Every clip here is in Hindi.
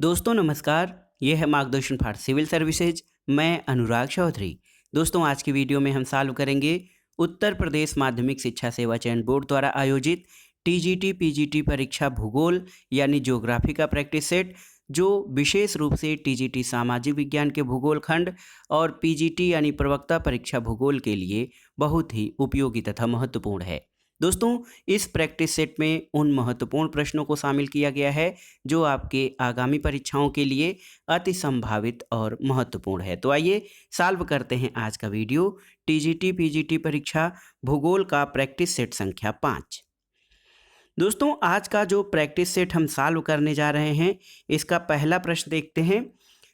दोस्तों नमस्कार। ये है मार्गदर्शन फॉर सिविल सर्विसेज। मैं अनुराग चौधरी। दोस्तों आज की वीडियो में हम सॉल्व करेंगे उत्तर प्रदेश माध्यमिक शिक्षा सेवा चयन बोर्ड द्वारा आयोजित टीजीटी पीजीटी परीक्षा भूगोल यानी ज्योग्राफी का प्रैक्टिस सेट, जो विशेष रूप से टीजीटी सामाजिक विज्ञान के भूगोल खंड और पीजीटी यानी प्रवक्ता परीक्षा भूगोल के लिए बहुत ही उपयोगी तथा महत्वपूर्ण है। दोस्तों इस प्रैक्टिस सेट में उन महत्वपूर्ण प्रश्नों को शामिल किया गया है जो आपके आगामी परीक्षाओं के लिए अति संभावित और महत्वपूर्ण है। तो आइए सॉल्व करते हैं आज का वीडियो। टीजीटी पीजीटी परीक्षा भूगोल का प्रैक्टिस सेट संख्या 5। दोस्तों आज का जो प्रैक्टिस सेट हम सॉल्व करने जा रहे हैं, इसका पहला प्रश्न देखते हैं।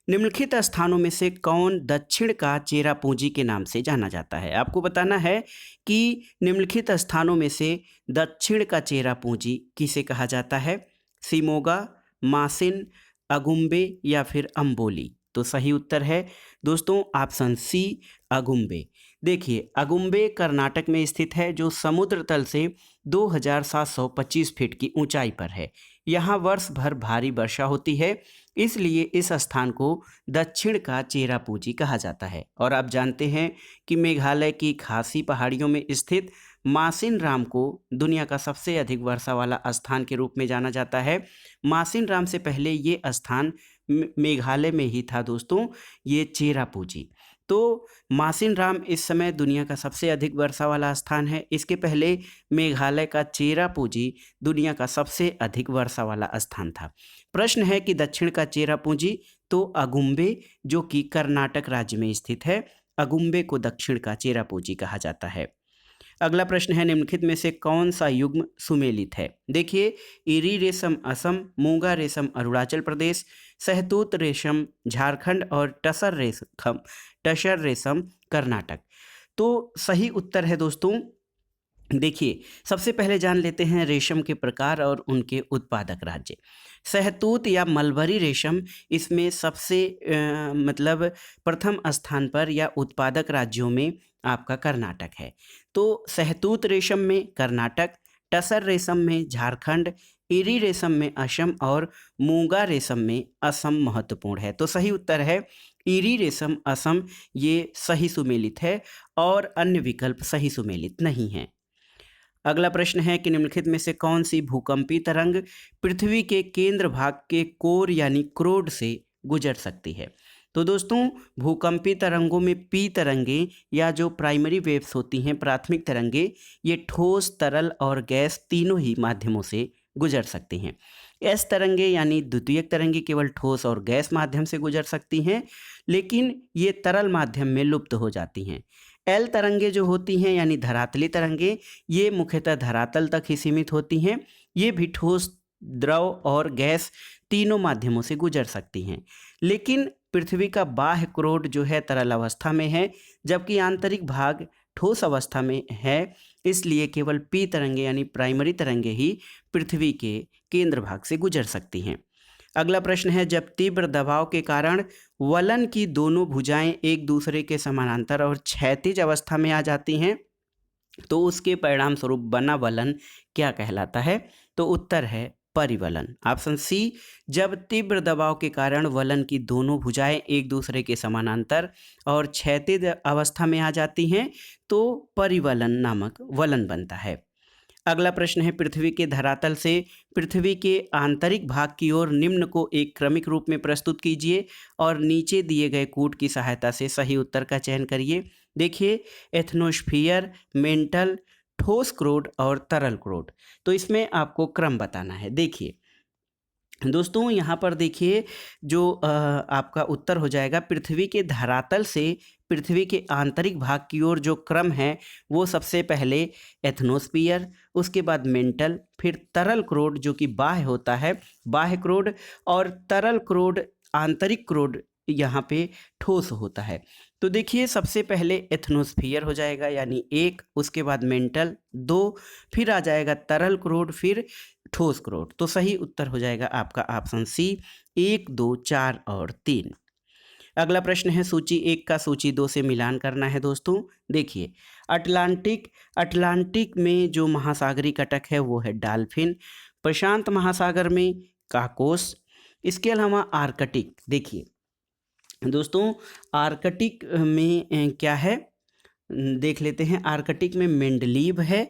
निम्नलिखित स्थानों में से कौन दक्षिण का चेरापूंजी के नाम से जाना जाता है? आपको बताना है कि निम्नलिखित स्थानों में से दक्षिण का चेरापूंजी किसे कहा जाता है? सिमोगा, मासिन, अगुम्बे या फिर अम्बोली। तो सही उत्तर है दोस्तों ऑप्शन सी, अगुम्बे। देखिए अगुम्बे कर्नाटक में स्थित है, जो समुद्र तल से 2725 फीट की ऊंचाई पर है। यहाँ वर्ष भर भारी वर्षा होती है, इसलिए इस स्थान को दक्षिण का चेरापूंजी कहा जाता है। और आप जानते हैं कि मेघालय की खासी पहाड़ियों में स्थित मासिन राम को दुनिया का सबसे अधिक वर्षा वाला स्थान के रूप में जाना जाता है। मासिन राम से पहले ये स्थान मेघालय में ही था दोस्तों, ये चेरापूंजी। तो मासिन राम इस समय दुनिया का सबसे अधिक वर्षा वाला स्थान है। इसके पहले मेघालय का चेरापूंजी दुनिया का सबसे अधिक वर्षा वाला स्थान था। प्रश्न है कि दक्षिण का चेरापूंजी, तो अगुम्बे जो कि कर्नाटक राज्य में स्थित है, अगुम्बे को दक्षिण का चेरापूंजी कहा जाता है। अगला प्रश्न है निम्नलिखित में से कौन सा युग्म सुमेलित है? देखिए इरी रेशम असम, मूंगा रेशम अरुणाचल प्रदेश, सहतूत रेशम झारखंड और टसर रेशम कर्नाटक। तो सही उत्तर है दोस्तों। देखिए सबसे पहले जान लेते हैं रेशम के प्रकार और उनके उत्पादक राज्य। सहतूत या मलबरी रेशम इसमें सबसे मतलब प्रथम स्थान पर या उत्पादक राज्यों में आपका कर्नाटक है। तो सहतूत रेशम में कर्नाटक, टसर रेशम में झारखंड, इरी रेशम में असम और मूंगा रेशम में असम महत्वपूर्ण है। तो सही उत्तर है इरी रेशम असम, ये सही सुमेलित है और अन्य विकल्प सही सुमेलित नहीं है। अगला प्रश्न है कि निम्नलिखित में से कौन सी भूकंपी तरंग पृथ्वी के केंद्र भाग के कोर यानी क्रोड से गुजर सकती है? तो दोस्तों भूकंपी तरंगों में पी तरंगे या जो प्राइमरी वेव्स होती हैं, प्राथमिक तरंगे, ये ठोस, तरल और गैस तीनों ही माध्यमों से गुजर सकती हैं। एस तरंगे यानी द्वितीयक तरंगे केवल ठोस और गैस माध्यम से गुजर सकती हैं, लेकिन ये तरल माध्यम में लुप्त हो जाती हैं। एल तरंगे जो होती हैं यानी धरातली तरंगे, ये मुख्यतः धरातल तक ही सीमित होती हैं। ये भी ठोस, द्रव और गैस तीनों माध्यमों से गुजर सकती हैं, लेकिन पृथ्वी का बाह्य क्रोड जो है तरल अवस्था में है, जबकि आंतरिक भाग ठोस अवस्था में है। इसलिए केवल पी तरंगे यानी प्राइमरी तरंगे ही पृथ्वी के केंद्र भाग से गुजर सकती हैं। अगला प्रश्न है जब तीव्र दबाव के कारण वलन की दोनों भुजाएं एक दूसरे के समानांतर और क्षैतिज अवस्था में आ जाती हैं, तो उसके परिणाम स्वरूप बना वलन क्या कहलाता है? तो उत्तर है परिवलन, ऑप्शन सी। जब तीव्र दबाव के कारण वलन की दोनों भुजाएं एक दूसरे के समानांतर और क्षैतिज अवस्था में आ जाती हैं, तो परिवलन नामक वलन बनता है। अगला प्रश्न है पृथ्वी के धरातल से पृथ्वी के आंतरिक भाग की ओर निम्न को एक क्रमिक रूप में प्रस्तुत कीजिए और नीचे दिए गए कूट की सहायता से सही उत्तर का चयन करिए। देखिए एथनोस्फीयर, मेंटल, ठोस क्रोड और तरल क्रोड। तो इसमें आपको क्रम बताना है। देखिए दोस्तों यहाँ पर देखिए जो आपका उत्तर हो जाएगा पृथ्वी के धरातल से पृथ्वी के आंतरिक भाग की ओर जो क्रम है वो सबसे पहले एथनोस्फीयर, उसके बाद मेंटल, फिर तरल क्रोड जो कि बाह्य होता है, बाह्य क्रोड, और तरल क्रोड, आंतरिक क्रोड यहाँ पे ठोस होता है। तो देखिए सबसे पहले एथनोस्फीयर हो जाएगा यानी 1, उसके बाद मेंटल 2, फिर आ जाएगा तरल क्रोड, फिर ठोस क्रोड। तो सही उत्तर हो जाएगा आपका ऑप्शन सी 1, 2, 4 और 3। अगला प्रश्न है सूची 1 का सूची 2 से मिलान करना है दोस्तों। देखिए अटलांटिक में जो महासागरीय कटक है वो है डॉल्फिन, प्रशांत महासागर में काकोस, इसके अलावा आर्कटिक, देखिए दोस्तों आर्कटिक में क्या है, देख लेते हैं। आर्कटिक में मेंडलीव है,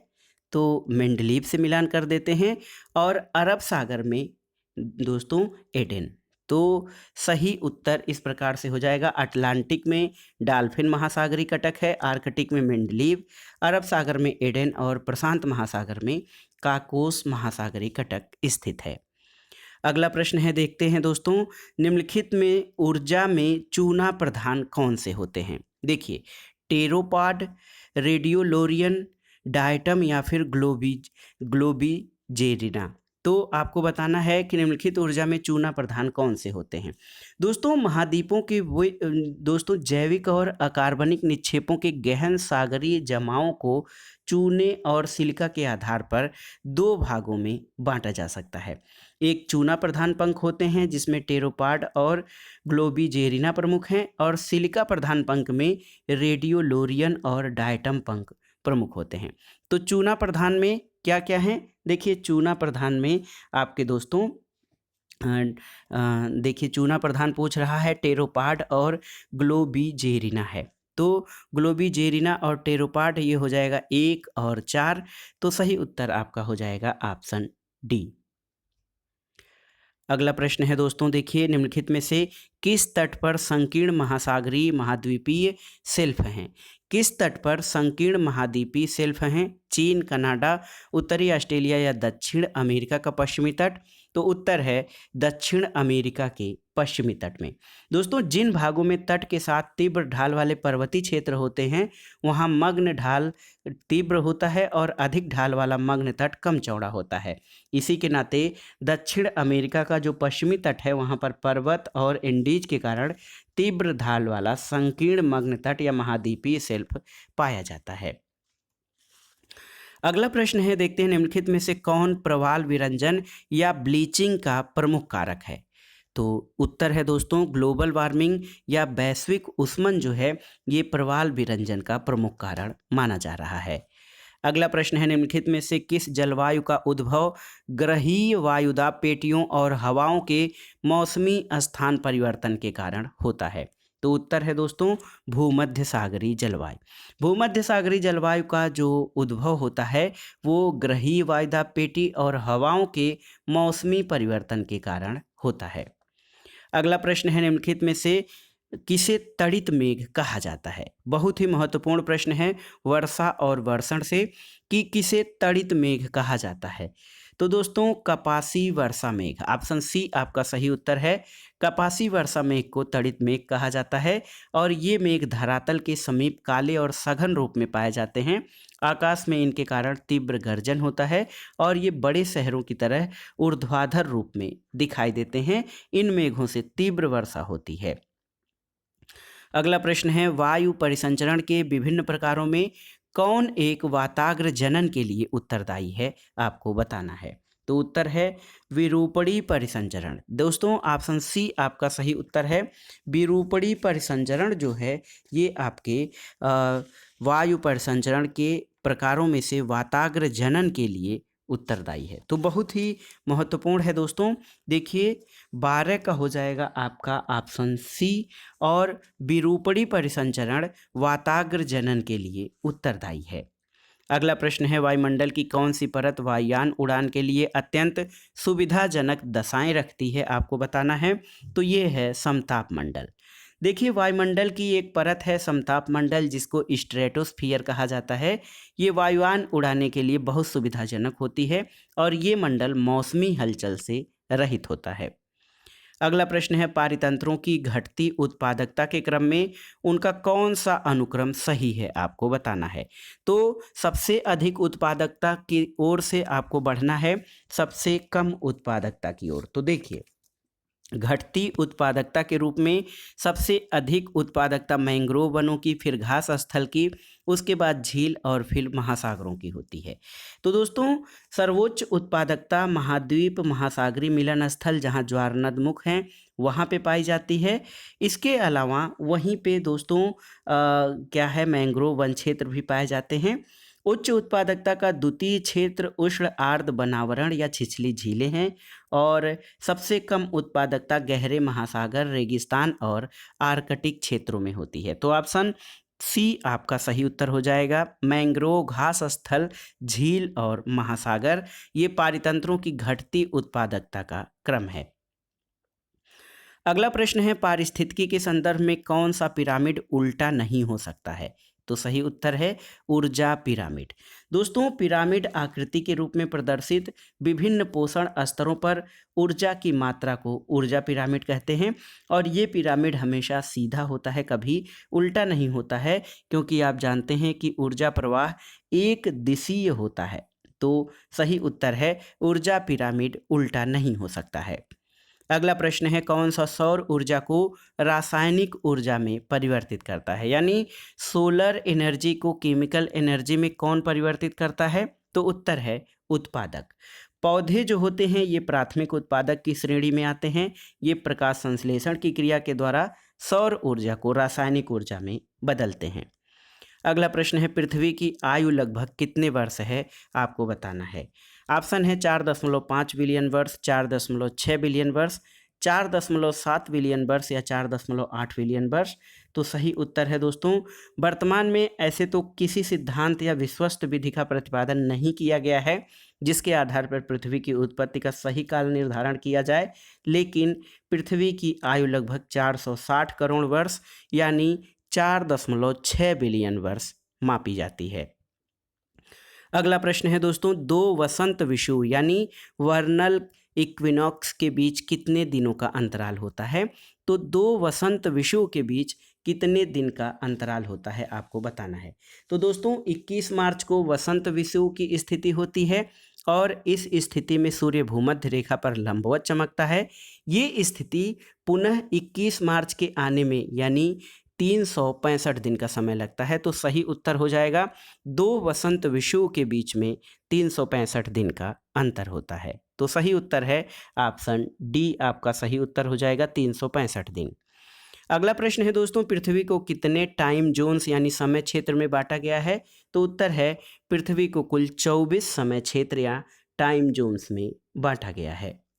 तो मेंडलीव से मिलान कर देते हैं। और अरब सागर में दोस्तों एडेन। तो सही उत्तर इस प्रकार से हो जाएगा। अटलांटिक में डाल्फिन महासागरीय कटक है, आर्कटिक में मेंडलीव, अरब सागर में एडेन और प्रशांत महासागर में काकोस महासागरीय कटक स्थित है। अगला प्रश्न है, देखते हैं दोस्तों, निम्नलिखित में ऊर्जा में चूना प्रधान कौन से होते हैं? देखिए, टेरोपाड, रेडियोलोरियन, डायटम या फिर ग्लोबीजेरिना। तो आपको बताना है कि निम्नलिखित ऊर्जा में चूना प्रधान कौन से होते हैं। दोस्तों महाद्वीपों के वो दोस्तों जैविक और अकार्बनिक निक्षेपों के गहन सागरीय जमावों को चूने और सिलिका के आधार पर दो भागों में बांटा जा सकता है। एक चूना प्रधान पंख होते हैं जिसमें टेरोपाड और ग्लोबीजेरिना प्रमुख हैं, और सिलिका प्रधान पंख में रेडियोलोरियन और डायटम पंख प्रमुख होते हैं। तो चूना प्रधान में क्या क्या है? देखिए, चूना प्रधान में आपके दोस्तों देखिए चूना प्रधान पूछ रहा है, टेरोपाड और ग्लोबीजेरिना है। तो ग्लोबीजेरिना और टेरोपाड ये हो जाएगा 1 और 4। तो सही उत्तर आपका हो जाएगा ऑप्शन डी। अगला प्रश्न है दोस्तों, देखिए, निम्नलिखित में से किस तट पर संकीर्ण महासागरीय महाद्वीपीय शेल्फ हैं? किस तट पर संकीर्ण महाद्वीपीय शेल्फ हैं? चीन, कनाडा, उत्तरी ऑस्ट्रेलिया या दक्षिण अमेरिका का पश्चिमी तट? तो उत्तर है दक्षिण अमेरिका के पश्चिमी तट में। दोस्तों जिन भागों में तट के साथ तीव्र ढाल वाले पर्वतीय क्षेत्र होते हैं वहाँ मग्न ढाल तीव्र होता है और अधिक ढाल वाला मग्न तट कम चौड़ा होता है। इसी के नाते दक्षिण अमेरिका का जो पश्चिमी तट है वहाँ पर पर्वत और इंडीज के कारण तीव्र ढाल वाला संकीर्ण मग्न तट या महाद्वीपीय शेल्फ पाया जाता है। अगला प्रश्न है, देखते हैं, निम्नलिखित में से कौन प्रवाल विरंजन या ब्लीचिंग का प्रमुख कारक है? तो उत्तर है दोस्तों ग्लोबल वार्मिंग या वैश्विक उष्मन जो है ये प्रवाल विरंजन का प्रमुख कारण माना जा रहा है। अगला प्रश्न है, निम्नलिखित में से किस जलवायु का उद्भव ग्रहीय वायुदाब पेटियों और हवाओं के मौसमी स्थान परिवर्तन के कारण होता है? तो उत्तर है दोस्तों भूमध्य सागरीय जलवायु। भूमध्य सागरीय जलवायु का जो उद्भव होता है वो ग्रहीय वायुदाब पेटी और हवाओं के मौसमी परिवर्तन के कारण होता है। अगला प्रश्न है, निम्नलिखित में से किसे तड़ित मेघ कहा जाता है? बहुत ही महत्वपूर्ण प्रश्न है वर्षा और वर्षण से कि किसे तड़ित मेघ कहा जाता है। तो दोस्तों कपासी वर्षा मेघ, ऑप्शन सी आपका सही उत्तर है। कपासी वर्षा मेघ को तड़ित मेघ कहा जाता है और ये मेघ धरातल के समीप काले और सघन रूप में पाए जाते हैं। आकाश में इनके कारण तीव्र गर्जन होता है और ये बड़े शहरों की तरह ऊर्ध्वाधर रूप में दिखाई देते हैं। इन मेघों से तीव्र वर्षा होती है। अगला प्रश्न है, वायु परिसंचरण के विभिन्न प्रकारों में कौन एक वाताग्र जनन के लिए उत्तरदायी है? आपको बताना है। तो उत्तर है विरूपणी परिसंचरण। दोस्तों ऑप्शन सी आपका सही उत्तर है। विरूपणी परिसंचरण जो है ये आपके वायु परिसंचरण के प्रकारों में से वाताग्र जनन के लिए उत्तरदायी है। तो बहुत ही महत्वपूर्ण है दोस्तों। देखिए 12 का हो जाएगा आपका ऑप्शन सी और विरूपणी परिसंचरण वाताग्र जनन के लिए उत्तरदायी है। अगला प्रश्न है, वायुमंडल की कौन सी परत वायुयान उड़ान के लिए अत्यंत सुविधाजनक दशाएं रखती है? आपको बताना है। तो ये है समताप मंडल। देखिए वायुमंडल की एक परत है समताप मंडल जिसको स्ट्रेटोस्फियर कहा जाता है। ये वायुयान उड़ाने के लिए बहुत सुविधाजनक होती है और ये मंडल मौसमी हलचल से रहित होता है। अगला प्रश्न है, पारितंत्रों की घटती उत्पादकता के क्रम में उनका कौन सा अनुक्रम सही है? आपको बताना है। तो सबसे अधिक उत्पादकता की ओर से आपको बढ़ना है सबसे कम उत्पादकता की ओर। तो देखिए घटती उत्पादकता के रूप में सबसे अधिक उत्पादकता मैंग्रोव वनों की, फिर घास स्थल की, उसके बाद झील और फिर महासागरों की होती है। तो दोस्तों सर्वोच्च उत्पादकता महाद्वीप महासागरीय मिलन स्थल जहां ज्वार नदमुख हैं वहां पे पाई जाती है। इसके अलावा वहीं पे दोस्तों क्या है मैंग्रोव वन क्षेत्र भी पाए जाते हैं। उच्च उत्पादकता का द्वितीय क्षेत्र उष्ण आर्द्र बनावरण या छिछली झीलें हैं और सबसे कम उत्पादकता गहरे महासागर, रेगिस्तान और आर्कटिक क्षेत्रों में होती है। तो ऑप्शन सी आपका सही उत्तर हो जाएगा। मैंग्रोव, घास स्थल, झील और महासागर ये पारितंत्रों की घटती उत्पादकता का क्रम है। अगला प्रश्न है, पारिस्थितिकी के संदर्भ में कौन सा पिरामिड उल्टा नहीं हो सकता है? तो सही उत्तर है ऊर्जा पिरामिड। दोस्तों, पिरामिड आकृति के रूप में प्रदर्शित विभिन्न पोषण स्तरों पर ऊर्जा की मात्रा को ऊर्जा पिरामिड कहते हैं और ये पिरामिड हमेशा सीधा होता है, कभी उल्टा नहीं होता है, क्योंकि आप जानते हैं कि ऊर्जा प्रवाह एक दिशीय होता है। तो सही उत्तर है ऊर्जा पिरामिड उल्टा नहीं हो सकता है। अगला प्रश्न है, कौन सा सौर ऊर्जा को रासायनिक ऊर्जा में परिवर्तित करता है? यानी सोलर एनर्जी को केमिकल एनर्जी में कौन परिवर्तित करता है? तो उत्तर है उत्पादक। पौधे जो होते हैं ये प्राथमिक उत्पादक की श्रेणी में आते हैं। ये प्रकाश संश्लेषण की क्रिया के द्वारा सौर ऊर्जा को रासायनिक ऊर्जा में बदलते हैं। अगला प्रश्न है, पृथ्वी की आयु लगभग कितने वर्ष है? आपको बताना है। ऑप्शन है 4.5 बिलियन वर्ष, 4.6 बिलियन वर्ष, 4.7 बिलियन वर्ष या 4.8 बिलियन वर्ष। तो सही उत्तर है दोस्तों, वर्तमान में ऐसे तो किसी सिद्धांत या विश्वस्त विधि का प्रतिपादन नहीं किया गया है जिसके आधार पर पृथ्वी की उत्पत्ति का सही काल निर्धारण किया जाए, लेकिन पृथ्वी की आयु लगभग 460 करोड़ वर्ष यानी 4.6 बिलियन वर्ष मापी जाती है। अगला प्रश्न है दोस्तों, दो वसंत विषुव यानी वर्नल इक्विनॉक्स के बीच कितने दिनों का अंतराल होता है? तो दो वसंत विषुव के बीच कितने दिन का अंतराल होता है आपको बताना है। तो दोस्तों 21 मार्च को वसंत विषुव की स्थिति होती है और इस स्थिति में सूर्य भूमध्य रेखा पर लंबवत चमकता है। ये स्थिति पुनः 21 मार्च के आने में यानी 365 दिन का समय लगता है। तो सही उत्तर हो जाएगा, दो वसंत विषुव के बीच में 365 दिन का अंतर होता है। तो सही उत्तर है ऑप्शन डी आपका सही उत्तर हो जाएगा 365 दिन। अगला प्रश्न है दोस्तों, पृथ्वी को कितने टाइम जोन्स यानी समय क्षेत्र में बांटा गया है? तो उत्तर है पृथ्वी को कुल 24 समय क्षेत्र या टाइम जोन्स में बांटा गया है।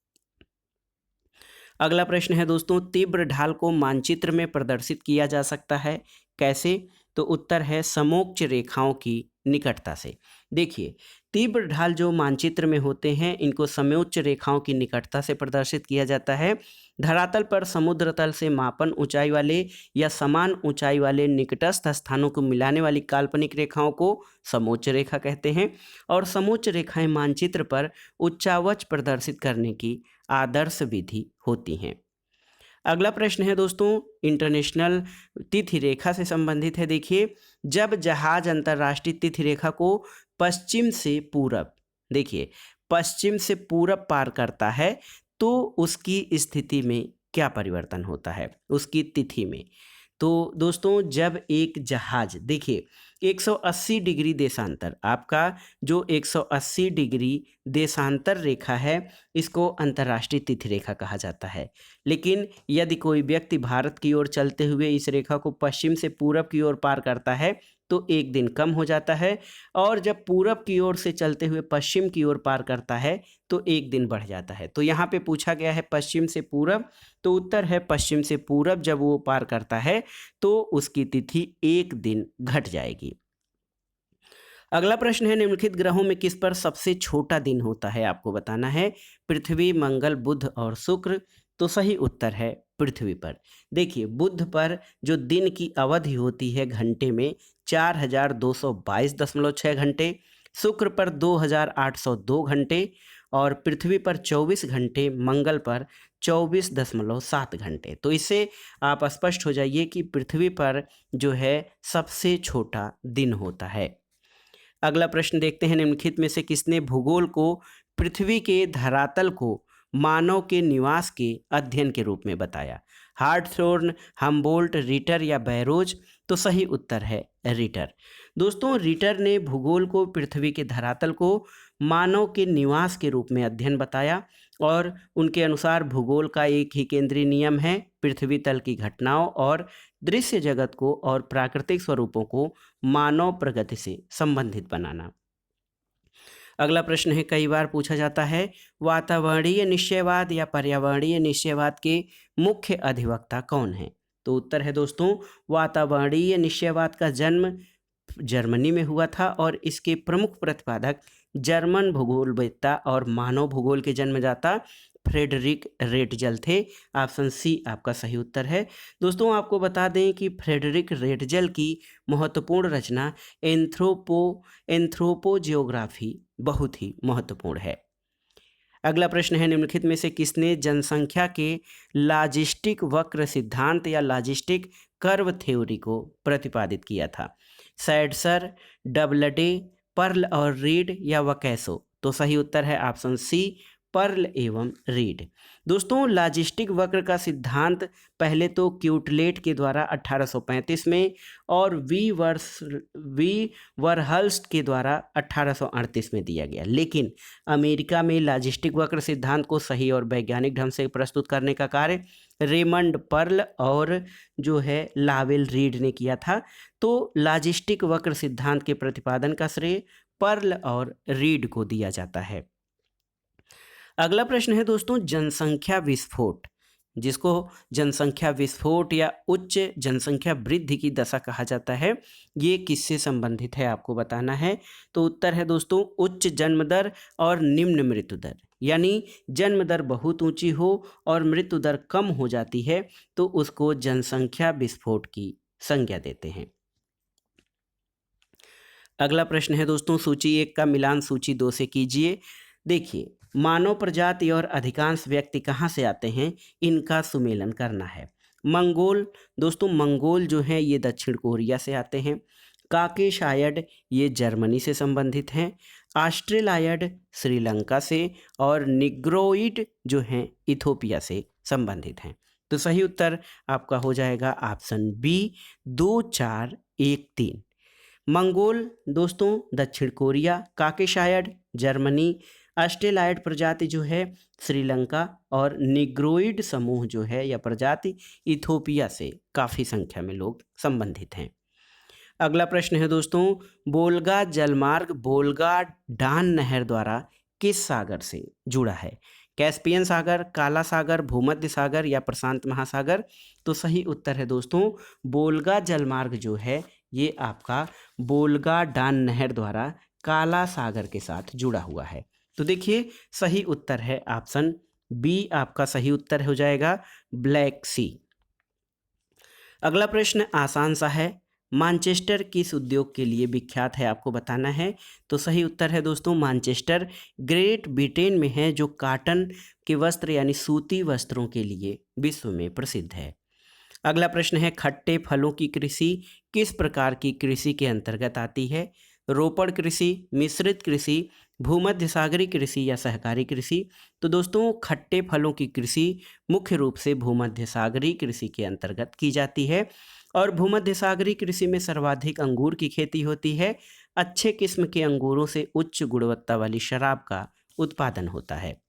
अगला प्रश्न है दोस्तों, तीव्र ढाल को मानचित्र में प्रदर्शित किया जा सकता है कैसे? तो उत्तर है समोच्च रेखाओं की निकटता से। देखिए, तीव्र ढाल जो मानचित्र में होते हैं इनको समोच्च रेखाओं की निकटता से प्रदर्शित किया जाता है। धरातल पर समुद्र तल से मापन ऊंचाई वाले या समान ऊंचाई वाले निकटस्थ स्थानों को मिलाने वाली काल्पनिक रेखाओं को समोच्च रेखा कहते हैं और समोच्च रेखाएं मानचित्र पर उच्चावच प्रदर्शित करने की आदर्श विधि होती हैं। अगला प्रश्न है दोस्तों, इंटरनेशनल तिथि रेखा से संबंधित है। देखिए, जब जहाज अंतर्राष्ट्रीय तिथि रेखा को पश्चिम से पूरब, देखिए पश्चिम से पूरब पार करता है तो उसकी स्थिति में क्या परिवर्तन होता है उसकी तिथि में? तो दोस्तों, जब एक जहाज, देखिए 180 डिग्री देशांतर, आपका जो 180 डिग्री देशांतर रेखा है इसको अंतर्राष्ट्रीय तिथि रेखा कहा जाता है। लेकिन यदि कोई व्यक्ति भारत की ओर चलते हुए इस रेखा को पश्चिम से पूरब की ओर पार करता है तो एक दिन कम हो जाता है और जब पूरब की ओर से चलते हुए पश्चिम की ओर पार करता है तो एक दिन बढ़ जाता है। तो यहाँ पे पूछा गया है पश्चिम से पूरब, तो उत्तर है पश्चिम से पूरब जब वो पार करता है तो उसकी तिथि एक दिन घट जाएगी। अगला प्रश्न है, निम्नलिखित ग्रहों में किस पर सबसे छोटा दिन होता है? आपको बताना है। पृथ्वी, मंगल, बुध और शुक्र। तो सही उत्तर है पृथ्वी पर। देखिए, बुध पर जो दिन की अवधि होती है घंटे में 4222.6 घंटे, शुक्र पर 2802 घंटे और पृथ्वी पर 24 घंटे, मंगल पर 24.7 घंटे। तो इससे आप स्पष्ट हो जाइए कि पृथ्वी पर जो है सबसे छोटा दिन होता है। अगला प्रश्न देखते हैं, निम्नलिखित में से किसने भूगोल को पृथ्वी के धरातल को मानव के निवास के अध्ययन के रूप में बताया? हार्टथॉर्न, हम्बोल्ट, रिटर या बैरोज? तो सही उत्तर है रिटर। दोस्तों, रिटर ने भूगोल को पृथ्वी के धरातल को मानव के निवास के रूप में अध्ययन बताया और उनके अनुसार भूगोल का एक ही केंद्रीय नियम है, पृथ्वी तल की घटनाओं और दृश्य जगत को और प्राकृतिक स्वरूपों को मानव प्रगति से संबंधित बनाना। अगला प्रश्न है, कई बार पूछा जाता है, वातावरणीय निश्चयवाद या पर्यावरणीय निश्चयवाद के मुख्य अधिवक्ता कौन है? तो उत्तर है दोस्तों, वातावरणीय निश्चयवाद का जन्म जर्मनी में हुआ था और इसके प्रमुख प्रतिपादक जर्मन भूगोलवेत्ता और मानव भूगोल के जन्मदाता फ्रेडरिक रेटजल थे। ऑप्शन सी आपका सही उत्तर है। दोस्तों आपको बता दें कि फ्रेडरिक रेटजल की महत्वपूर्ण रचना एंथ्रोपोजियोग्राफी बहुत ही महत्वपूर्ण है। अगला प्रश्न है, निम्नलिखित में से किसने जनसंख्या के लॉजिस्टिक वक्र सिद्धांत या लॉजिस्टिक कर्व थ्योरी को प्रतिपादित किया था? सैडसर, डबलडे, पर्ल और रीड या वकैसो? तो सही उत्तर है ऑप्शन सी, पर्ल एवं रीड। दोस्तों लॉजिस्टिक वक्र का सिद्धांत पहले तो क्यूटलेट के द्वारा 1835 में और वी वरहल्स्ट के द्वारा 1838 में दिया गया, लेकिन अमेरिका में लॉजिस्टिक वक्र सिद्धांत को सही और वैज्ञानिक ढंग से प्रस्तुत करने का कार्य रेमंड पर्ल और जो है लावेल रीड ने किया था। तो लॉजिस्टिक वक्र सिद्धांत के प्रतिपादन का श्रेय पर्ल और रीड को दिया जाता है। अगला प्रश्न है दोस्तों, जनसंख्या विस्फोट, जिसको जनसंख्या विस्फोट या उच्च जनसंख्या वृद्धि की दशा कहा जाता है, ये किससे संबंधित है आपको बताना है। तो उत्तर है दोस्तों, उच्च जन्म दर और निम्न मृत्यु दर, यानी जन्म दर बहुत ऊंची हो और मृत्यु दर कम हो जाती है तो उसको जनसंख्या विस्फोट की संज्ञा देते हैं। अगला प्रश्न है दोस्तों, सूची 1 का मिलान सूची 2 से कीजिए। देखिए, मानव प्रजाति और अधिकांश व्यक्ति कहाँ से आते हैं, इनका सुमेलन करना है। मंगोल, दोस्तों मंगोल जो हैं ये दक्षिण कोरिया से आते हैं। काकेशायड ये जर्मनी से संबंधित हैं। ऑस्ट्रेलायड श्रीलंका से और निग्रोइड जो हैं इथोपिया से संबंधित हैं। तो सही उत्तर आपका हो जाएगा ऑप्शन बी, 2 4 1 3। मंगोल दोस्तों दक्षिण कोरिया, काकेशायड जर्मनी, ऑस्ट्रेलायड प्रजाति जो है श्रीलंका और निग्रोइड समूह जो है या प्रजाति इथोपिया से काफ़ी संख्या में लोग संबंधित हैं। अगला प्रश्न है दोस्तों, बोल्गा जलमार्ग बोल्गा डान नहर द्वारा किस सागर से जुड़ा है? कैस्पियन सागर, काला सागर, भूमध्य सागर या प्रशांत महासागर? तो सही उत्तर है दोस्तों, बोल्गा जलमार्ग जो है ये आपका बोल्गा डान नहर द्वारा काला सागर के साथ जुड़ा हुआ है। तो देखिए सही उत्तर है ऑप्शन बी, आपका सही उत्तर हो जाएगा ब्लैक सी। अगला प्रश्न आसान सा है, मानचेस्टर किस उद्योग के लिए विख्यात है आपको बताना है। तो सही उत्तर है दोस्तों, मानचेस्टर ग्रेट ब्रिटेन में है जो काटन के वस्त्र यानी सूती वस्त्रों के लिए विश्व में प्रसिद्ध है। अगला प्रश्न है, खट्टे फलों की कृषि किस प्रकार की कृषि के अंतर्गत आती है? रोपड़ कृषि, मिश्रित कृषि, भूमध्य सागरीय कृषि या सहकारी कृषि? तो दोस्तों खट्टे फलों की कृषि मुख्य रूप से भूमध्य सागरीय कृषि के अंतर्गत की जाती है और भूमध्य सागरीय कृषि में सर्वाधिक अंगूर की खेती होती है। अच्छे किस्म के अंगूरों से उच्च गुणवत्ता वाली शराब का उत्पादन होता है।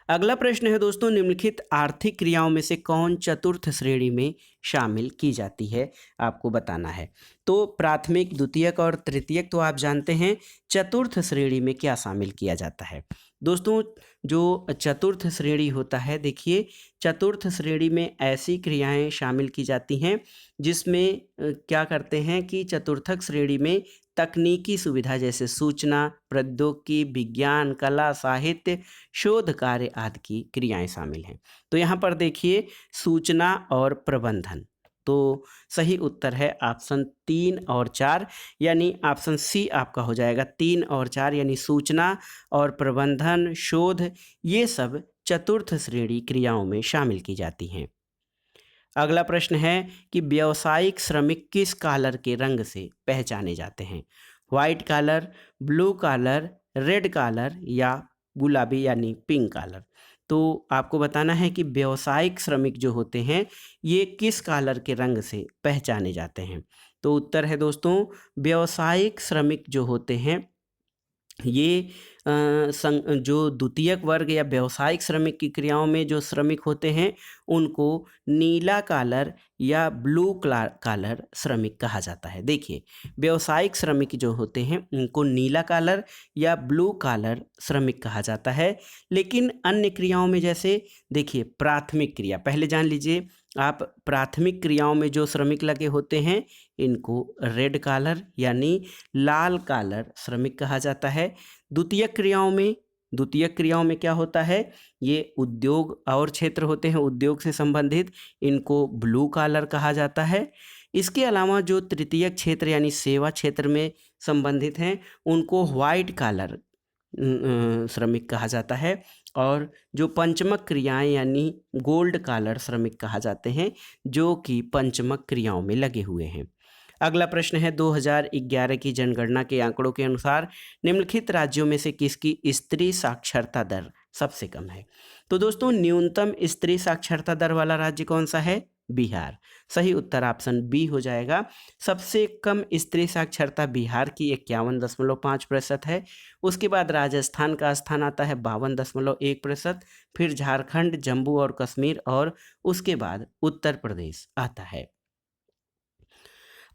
अगला प्रश्न है दोस्तों, निम्नलिखित आर्थिक क्रियाओं में से कौन चतुर्थ श्रेणी में शामिल की जाती है आपको बताना है। तो प्राथमिक, द्वितीयक और तृतीयक तो आप जानते हैं, चतुर्थ श्रेणी में क्या शामिल किया जाता है? दोस्तों जो चतुर्थ श्रेणी होता है, देखिए चतुर्थ श्रेणी में ऐसी क्रियाएं शामिल की जाती हैं जिसमें क्या करते हैं कि चतुर्थक श्रेणी में तकनीकी सुविधा जैसे सूचना, प्रौद्योगिकी, विज्ञान, कला, साहित्य, शोध कार्य आदि की क्रियाएं शामिल हैं। तो यहाँ पर देखिए सूचना और प्रबंधन, तो सही उत्तर है ऑप्शन 3 और 4, यानी ऑप्शन सी आपका हो जाएगा 3 और 4, यानी सूचना और प्रबंधन, शोध, ये सब चतुर्थ श्रेणी क्रियाओं में शामिल की जाती हैं। अगला प्रश्न है कि व्यावसायिक श्रमिक किस कॉलर के रंग से पहचाने जाते हैं? White collar, blue collar, red collar या गुलाबी यानी पिंक कॉलर? तो आपको बताना है कि व्यावसायिक श्रमिक जो होते हैं ये किस कॉलर के रंग से पहचाने जाते हैं। तो उत्तर है दोस्तों, व्यावसायिक श्रमिक जो होते हैं ये जो द्वितीयक वर्ग या व्यावसायिक श्रमिक की क्रियाओं में जो श्रमिक होते हैं उनको नीला कॉलर या ब्लू कॉलर श्रमिक कहा जाता है। देखिए, व्यावसायिक श्रमिक जो होते हैं उनको नीला कॉलर या ब्लू कॉलर श्रमिक कहा जाता है। लेकिन अन्य क्रियाओं में जैसे देखिए प्राथमिक क्रिया, पहले जान लीजिए आप, प्राथमिक क्रियाओं में जो श्रमिक लगे होते हैं इनको रेड कॉलर यानी लाल कॉलर श्रमिक कहा जाता है। द्वितीयक क्रियाओं में क्या होता है, ये उद्योग और क्षेत्र होते हैं उद्योग से संबंधित, इनको ब्लू कॉलर कहा जाता है। इसके अलावा जो तृतीयक क्षेत्र यानी सेवा क्षेत्र में संबंधित हैं उनको व्हाइट कॉलर श्रमिक कहा जाता है। और जो पंचमक क्रियाएं यानी गोल्ड कॉलर श्रमिक कहा जाते हैं जो कि पंचमक क्रियाओं में लगे हुए हैं। अगला प्रश्न है 2011 की जनगणना के आंकड़ों के अनुसार निम्नलिखित राज्यों में से किसकी स्त्री साक्षरता दर सबसे कम है। तो दोस्तों न्यूनतम स्त्री साक्षरता दर वाला राज्य कौन सा है, बिहार। सही उत्तर ऑप्शन बी हो जाएगा। सबसे कम स्त्री साक्षरता बिहार की 51.5% है। उसके बाद राजस्थान का स्थान आता है 52.1%, फिर झारखंड, जम्मू और कश्मीर और उसके बाद उत्तर प्रदेश आता है।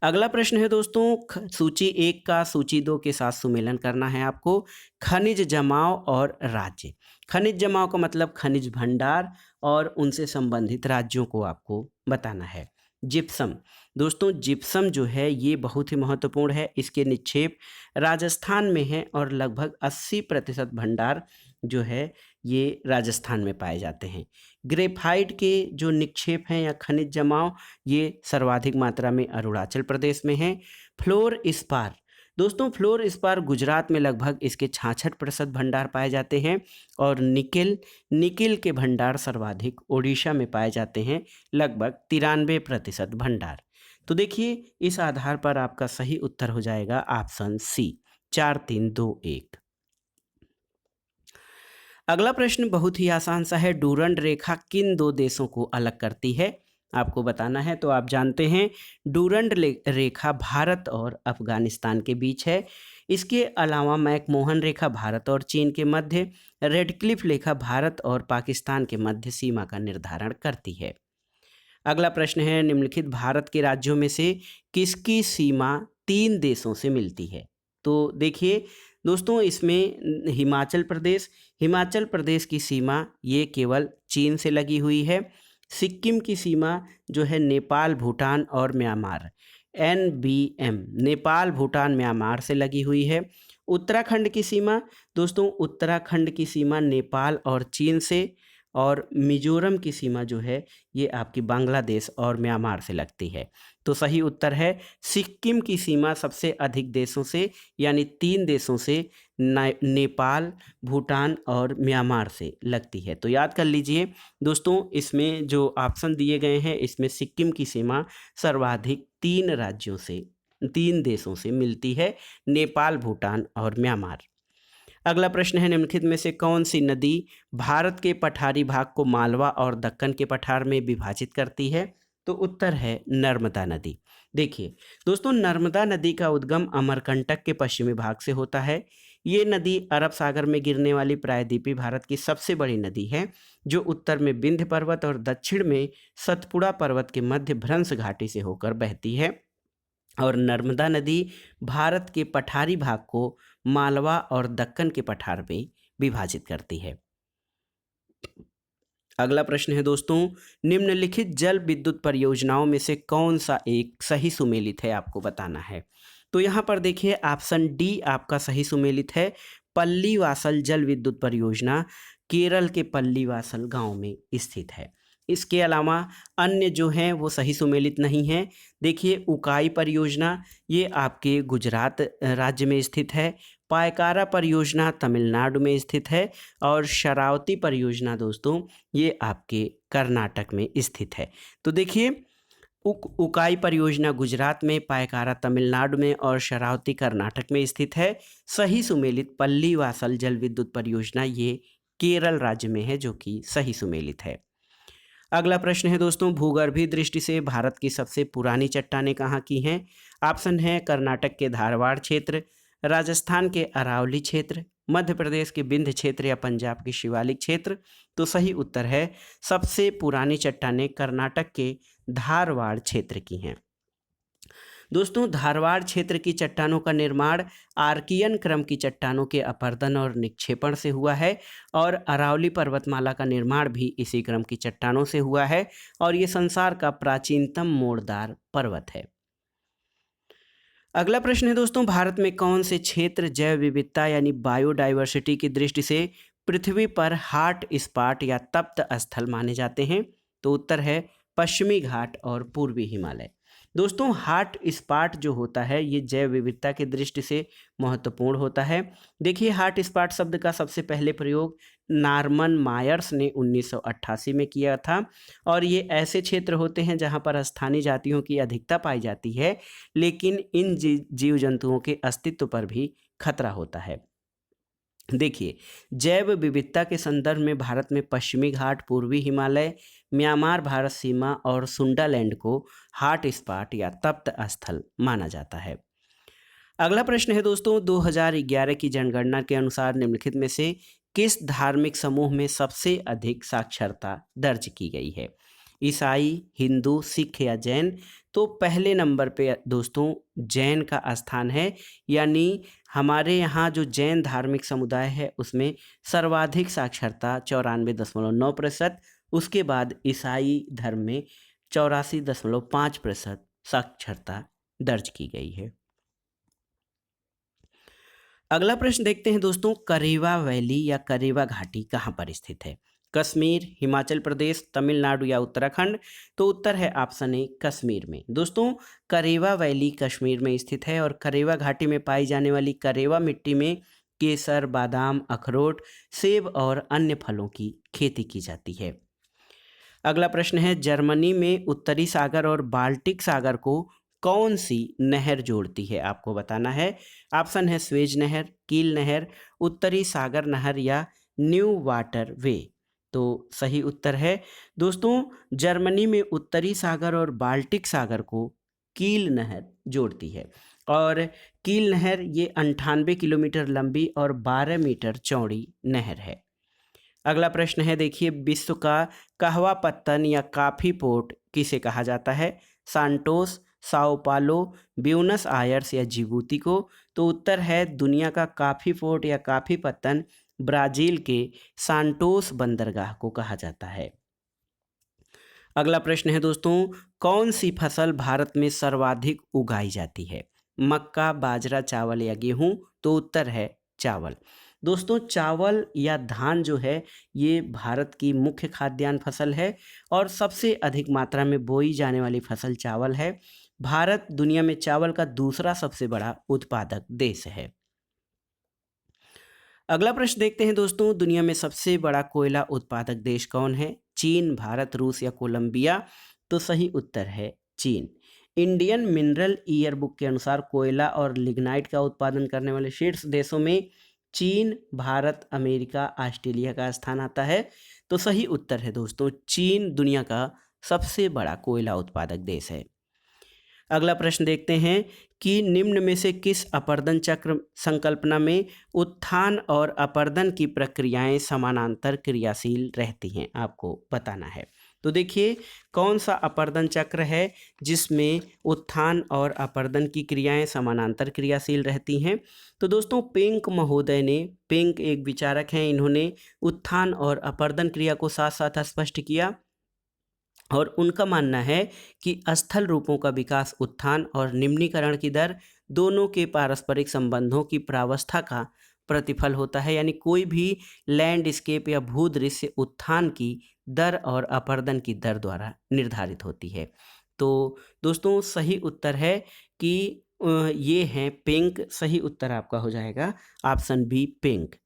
अगला प्रश्न है दोस्तों, सूची 1 का सूची 2 के साथ सुमेलन करना है आपको। खनिज जमाव और राज्य। खनिज जमाव का मतलब खनिज भंडार और उनसे संबंधित राज्यों को आपको बताना है। जिप्सम, दोस्तों जिप्सम जो है ये बहुत ही महत्वपूर्ण है। इसके निक्षेप राजस्थान में है और लगभग 80% भंडार जो है ये राजस्थान में पाए जाते हैं। ग्रेफाइट के जो निक्षेप हैं या खनिज जमाव ये सर्वाधिक मात्रा में अरुणाचल प्रदेश में है। फ्लोर इस्पार, दोस्तों फ्लोर इस्पार गुजरात में लगभग इसके 66% भंडार पाए जाते हैं। और निकिल के भंडार सर्वाधिक ओडिशा में पाए जाते हैं, लगभग 93% भंडार। तो देखिए इस आधार पर आपका सही उत्तर हो जाएगा ऑप्शन सी, 4, 3, 2, 1। अगला प्रश्न बहुत ही आसान सा है। डूरंड रेखा किन 2 देशों को अलग करती है, आपको बताना है। तो आप जानते हैं डूरंड रेखा भारत और अफगानिस्तान के बीच है। इसके अलावा मैकमोहन रेखा भारत और चीन के मध्य, रेडक्लिफ रेखा भारत और पाकिस्तान के मध्य सीमा का निर्धारण करती है। अगला प्रश्न है निम्नलिखित भारत के राज्यों में से किसकी सीमा 3 देशों से मिलती है। तो देखिए दोस्तों इसमें हिमाचल प्रदेश की सीमा ये केवल चीन से लगी हुई है। सिक्किम की सीमा जो है नेपाल, भूटान और Myanmar, NBM Nepal, Bhutan, Myanmar से लगी हुई है। उत्तराखंड की सीमा, दोस्तों उत्तराखंड की सीमा नेपाल और चीन से, और मिजोरम की सीमा जो है ये आपकी बांग्लादेश और म्यांमार से लगती है। तो सही उत्तर है सिक्किम की सीमा सबसे अधिक देशों से यानी 3 देशों से नेपाल, भूटान और म्यांमार से लगती है। तो याद कर लीजिए दोस्तों इसमें जो ऑप्शन दिए गए हैं इसमें सिक्किम की सीमा सर्वाधिक 3 देशों से मिलती है, नेपाल, भूटान और म्यांमार। अगला प्रश्न है निम्नलिखित में से कौन सी नदी भारत के पठारी भाग को मालवा और दक्कन के पठार में विभाजित करती है। तो उत्तर है नर्मदा नदी। देखिए दोस्तों नर्मदा नदी का उद्गम अमरकंटक के पश्चिमी भाग से होता है। ये नदी अरब सागर में गिरने वाली प्रायद्वीपीय भारत की सबसे बड़ी नदी है, जो उत्तर में विंध्य पर्वत और दक्षिण में सतपुड़ा पर्वत के मध्य भ्रंश घाटी से होकर बहती है। और नर्मदा नदी भारत के पठारी भाग को मालवा और दक्कन के पठार में विभाजित करती है। अगला प्रश्न है दोस्तों निम्नलिखित जल विद्युत परियोजनाओं में से कौन सा एक सही सुमेलित है, आपको बताना है। तो यहाँ पर देखिए ऑप्शन डी आपका सही सुमेलित है। पल्लीवासल जल विद्युत परियोजना केरल के पल्लीवासल गांव में स्थित है। इसके अलावा अन्य जो हैं वो सही सुमेलित नहीं हैं। देखिए उकाई परियोजना ये आपके गुजरात राज्य में स्थित है। पायकारा परियोजना तमिलनाडु में स्थित है। और शरावती परियोजना दोस्तों ये आपके कर्नाटक में स्थित है। तो देखिए उकाई परियोजना गुजरात में, पायकारा तमिलनाडु में और शरावती कर्नाटक में स्थित है। सही सुमेलित पल्लीवासल जल विद्युत परियोजना ये केरल राज्य में है, जो कि सही सुमेलित है। अगला प्रश्न है दोस्तों भूगर्भीय दृष्टि से भारत की सबसे पुरानी चट्टानें कहाँ की हैं। ऑप्शन है कर्नाटक के धारवाड़ क्षेत्र, राजस्थान के अरावली क्षेत्र, मध्य प्रदेश के विंध्य क्षेत्र या पंजाब के शिवालिक क्षेत्र? तो सही उत्तर है सबसे पुरानी चट्टानें कर्नाटक के धारवाड़ क्षेत्र की हैं। दोस्तों, धारवाड़ क्षेत्र की चट्टानों का निर्माण आर्कियन क्रम की चट्टानों के अपरदन और निक्षेपण से हुआ है और अरावली पर्वतमाला का निर्माण भी इसी क्रम की चट्टानों से हुआ है और ये संसार का प्राचीनतम मोड़दार पर्वत है। अगला प्रश्न है दोस्तों, भारत में कौन से क्षेत्र जैव विविधता यानी बायोडाइवर्सिटी की दृष्टि से पृथ्वी पर हॉट स्पॉट या तप्त स्थल माने जाते हैं? तो उत्तर है पश्चिमी घाट और पूर्वी हिमालय। दोस्तों, हॉट स्पॉट जो होता है ये जैव विविधता की दृष्टि से महत्वपूर्ण होता है। देखिए, हॉट स्पॉट शब्द का सबसे पहले प्रयोग नॉर्मन मायर्स ने 1988 में किया था और ये ऐसे क्षेत्र होते हैं जहां पर स्थानीय जातियों की अधिकता पाई जाती है, लेकिन इन जीव जंतुओं के अस्तित्व पर भी खतरा होता है। देखिए, जैव विविधता के संदर्भ में भारत में पश्चिमी घाट, पूर्वी हिमालय, म्यांमार भारत सीमा और सुंडालैंड को हॉट स्पॉट या तप्त स्थल माना जाता है। अगला प्रश्न है दोस्तों, 2011 की जनगणना के अनुसार निम्नलिखित में से किस धार्मिक समूह में सबसे अधिक साक्षरता दर्ज की गई है? ईसाई, हिंदू, सिख या जैन? तो पहले नंबर पे दोस्तों जैन का स्थान है, यानी हमारे यहाँ जो जैन धार्मिक समुदाय है उसमें सर्वाधिक साक्षरता 94.9%, उसके बाद ईसाई धर्म में 84.5% साक्षरता दर्ज की गई है। अगला प्रश्न देखते हैं दोस्तों, करेवा वैली या करेवा घाटी कहाँ पर स्थित है? कश्मीर, हिमाचल प्रदेश, तमिलनाडु या उत्तराखंड? तो उत्तर है ऑप्शन ए कश्मीर में। दोस्तों, करेवा वैली कश्मीर में स्थित है और करेवा घाटी में पाई जाने वाली करेवा मिट्टी में केसर, बादाम, अखरोट, सेब और अन्य फलों की खेती की जाती है। अगला प्रश्न है, जर्मनी में उत्तरी सागर और बाल्टिक सागर को कौन सी नहर जोड़ती है? आपको बताना है। ऑप्शन है स्वेज नहर, कील नहर, उत्तरी सागर नहर या न्यू वाटर वे? तो सही उत्तर है दोस्तों, जर्मनी में उत्तरी सागर और बाल्टिक सागर को कील नहर जोड़ती है और कील नहर ये 98 किलोमीटर लंबी और 12 मीटर चौड़ी नहर है। अगला प्रश्न है, देखिए, विश्व का कहवा पत्तन या कॉफी पोर्ट किसे कहा जाता है? सांटोस, साओ पालो, ब्यूनस आयर्स या जिबूती को? तो उत्तर है दुनिया का कॉफी पोर्ट या कॉफी पत्तन ब्राजील के सांटोस बंदरगाह को कहा जाता है। अगला प्रश्न है दोस्तों, कौन सी फसल भारत में सर्वाधिक उगाई जाती है? मक्का, बाजरा, चावल या गेहूं? तो उत्तर है चावल। दोस्तों, चावल या धान जो है ये भारत की मुख्य खाद्यान्न फसल है और सबसे अधिक मात्रा में बोई जाने वाली फसल चावल है। भारत दुनिया में चावल का दूसरा सबसे बड़ा उत्पादक देश है। अगला प्रश्न देखते हैं दोस्तों, दुनिया में सबसे बड़ा कोयला उत्पादक देश कौन है? चीन, भारत, रूस या कोलंबिया? तो सही उत्तर है चीन। इंडियन मिनरल ईयर बुक के अनुसार कोयला और लिग्नाइट का उत्पादन करने वाले शीर्ष देशों में चीन, भारत, अमेरिका, ऑस्ट्रेलिया का स्थान आता है। तो सही उत्तर है दोस्तों चीन दुनिया का सबसे बड़ा कोयला उत्पादक देश है। अगला प्रश्न देखते हैं कि निम्न में से किस अपर्दन चक्र संकल्पना में उत्थान और अपर्दन की प्रक्रियाएं समानांतर क्रियाशील रहती हैं? आपको बताना है। तो देखिए, कौन सा अपर्दन चक्र है जिसमें उत्थान और अपर्दन की क्रियाएं समानांतर क्रियाशील रहती हैं? तो दोस्तों, पेंक महोदय ने, पेंक एक विचारक हैं, इन्होंने उत्थान और अपर्दन क्रिया को साथ साथ स्पष्ट किया और उनका मानना है कि स्थल रूपों का विकास उत्थान और निम्नीकरण की दर दोनों के पारस्परिक संबंधों की प्रावस्था का प्रतिफल होता है, यानी कोई भी लैंडस्केप या भूदृश्य उत्थान की दर और अपर्दन की दर द्वारा निर्धारित होती है। तो दोस्तों, सही उत्तर है कि ये हैं पेंक। सही उत्तर आपका हो जाएगा ऑप्शन बी पेंक।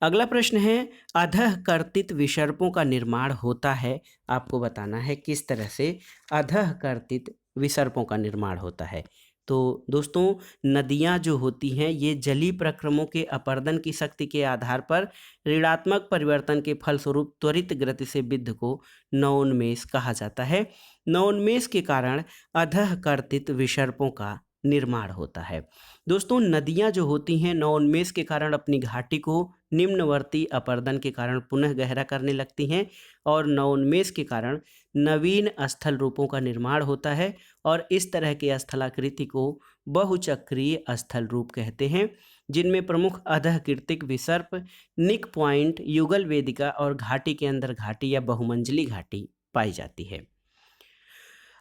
अगला प्रश्न है, अधः कर्तित विसर्पों का निर्माण होता है? आपको बताना है किस तरह से अधः कर्तित विसर्पों का निर्माण होता है। तो दोस्तों, नदियाँ जो होती हैं ये जलीय प्रक्रमों के अपर्दन की शक्ति के आधार पर ऋणात्मक परिवर्तन के फलस्वरूप त्वरित गति से विद्ध को नवोन्मेष कहा जाता है। नवोन्मेष के कारण अधः कर्तित विसर्पों का निर्माण होता है। दोस्तों नदियाँ जो होती हैं नवोन्मेष के कारण अपनी घाटी को निम्नवर्ती अपरदन के कारण पुनः गहरा करने लगती हैं और नवोन्मेष के कारण नवीन स्थल रूपों का निर्माण होता है और इस तरह के स्थलाकृति को बहुचक्रीय स्थल रूप कहते हैं, जिनमें प्रमुख अधःकृतिक विसर्प, निक पॉइंट, युगल वेदिका और घाटी के अंदर घाटी या बहुमंजिली घाटी पाई जाती है।